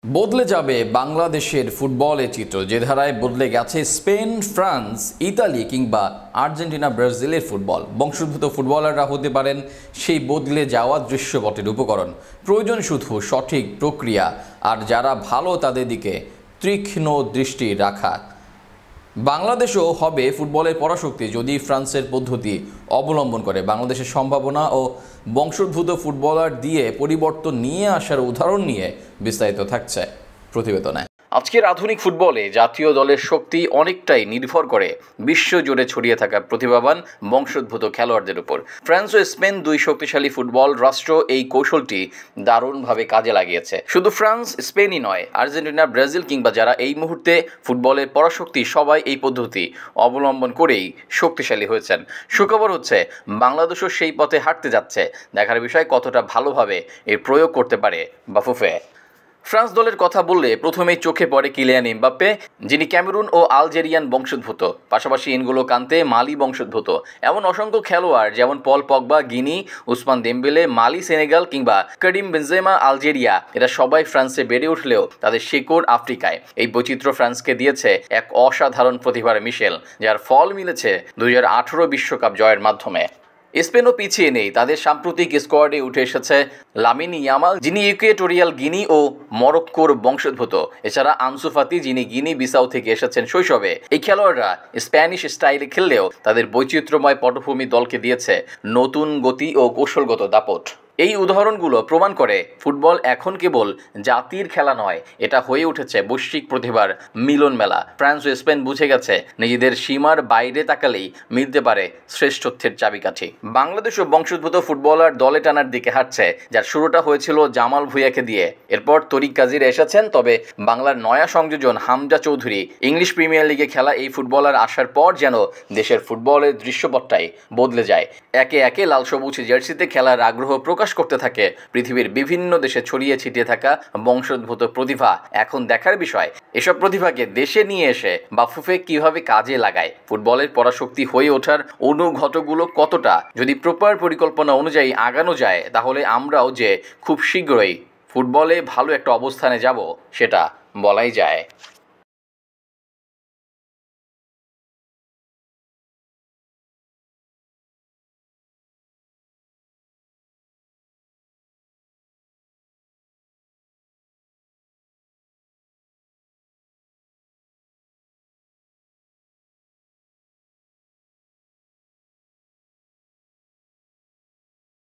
বদলে যাবে বাংলাদেশের ফুটবলের চিত্র, যে ধারায় বদলে গেছে স্পেন, ফ্রান্স, ইতালি কিংবা আর্জেন্টিনা, ব্রাজিলের ফুটবল। বংশোদ্ভূত ফুটবলাররা হতে পারেন সেই বদলে যাওয়া দৃশ্যপটের উপকরণ। প্রয়োজন শুধু সঠিক প্রক্রিয়া আর যারা ভালো তাদের দিকে তীক্ষ্ণ দৃষ্টি রাখা। বাংলাদেশও হবে ফুটবলের পরাশক্তি যদি ফ্রান্সের পদ্ধতি অবলম্বন করে। বাংলাদেশের সম্ভাবনা ও বংশোদ্ভূত ফুটবলার দিয়ে পরিবর্তন নিয়ে আসার উদাহরণ নিয়ে বিস্তারিত থাকছে প্রতিবেদনে। আজকের আধুনিক ফুটবলে জাতীয় দলের শক্তি অনেকটাই নির্ভর করে বিশ্বজুড়ে ছড়িয়ে থাকা প্রতিভাবান বংশোদ্ভূত খেলোয়াড়দের উপর। ফ্রান্স ও স্পেন, দুই শক্তিশালী ফুটবল রাষ্ট্র, এই কৌশলটি দারুণভাবে কাজে লাগিয়েছে। শুধু ফ্রান্স স্পেনই নয়, আর্জেন্টিনা, ব্রাজিল কিংবা যারা এই মুহূর্তে ফুটবলের পরাশক্তি, সবাই এই পদ্ধতি অবলম্বন করেই শক্তিশালী হয়েছেন। সুখবর হচ্ছে বাংলাদেশও সেই পথে হাঁটতে যাচ্ছে। দেখার বিষয় কতটা ভালোভাবে এর প্রয়োগ করতে পারে বাফুফে। ফ্রান্স দলের কথা বললে প্রথমেই চোখে পড়ে কিলিয়ান এমবাপ্পে, যিনি ক্যামেরুন ও আলজেরিয়ান বংশোদ্ভূত, পাশাপাশি এনগোলো কান্তে মালি বংশোদ্ভূত। এমন অসংখ্য খেলোয়াড় যেমন পল পগবা গিনি, উসমান দেমবেলে মালি সেনেগাল কিংবা করিম বেনজেমা আলজেরিয়া, এরা সবাই ফ্রান্সে বেড়ে উঠলেও তাদের শেকড় আফ্রিকায়। এই বৈচিত্র্য ফ্রান্সকে দিয়েছে এক অসাধারণ প্রতিভার মিশেল, যার ফল মিলেছে 2018 বিশ্বকাপ জয়ের মাধ্যমে। স্পেনও পিছিয়ে নেই, তাদের সাম্প্রতিক স্কোয়াডে উঠে এসেছে লামিন ইয়ামাল, যিনি ইকুয়েটোরিয়াল গিনি ও মরক্কোর বংশোদ্ভূত। এছাড়া আনসু ফাতি, যিনি গিনি বিসাউ থেকে এসেছেন শৈশবে। এই খেলোয়াড়রা স্প্যানিশ স্টাইলে খেললেও তাদের বৈচিত্র্যময় পটভূমি দলকে দিয়েছে নতুন গতি ও কৌশলগত দাপট। এই উদাহরণগুলো প্রমাণ করে ফুটবল এখন কেবল জাতির খেলা নয়, এটা হয়ে উঠেছে বৈশ্বিক প্রতিভার মিলন মেলা। ফ্রান্স ও স্পেন বুঝে গেছে নিজেদের সীমার বাইরে তাকালেই মিলতে পারে শ্রেষ্ঠত্বের চাবিকাঠি। বাংলাদেশ ও বংশোদ্ভূত ফুটবলার দলে টানার দিকে হাঁটছে, যার শুরুটা হয়েছিল জামাল ভুঁইয়াকে দিয়ে। এরপর তরিক কাজীরা এসেছেন, তবে বাংলার নয়া সংযোজন হামজা চৌধুরী। ইংলিশ প্রিমিয়ার লিগে খেলা এই ফুটবলার আসার পর যেন দেশের ফুটবলের দৃশ্যপটটাই বদলে যায়। একে একে লাল সবুজ জার্সিতে খেলার আগ্রহ প্রকাশ করতে থাকে পৃথিবীর বিভিন্ন দেশে ছড়িয়ে ছিটিয়ে থাকা বংশোদ্ভূত প্রতিভা। এখন দেখার বিষয় এসব প্রতিভাকে দেশে নিয়ে এসে বাফুফে কিভাবে কাজে লাগায়। ফুটবলের পরাশক্তি হয়ে ওঠার অনুঘটকগুলো কতটা যদি প্রপার পরিকল্পনা অনুযায়ী আগানো যায়, তাহলে আমরাও যে খুব শীঘ্রই ফুটবলে ভালো একটা অবস্থানে যাব সেটা বলাই যায়।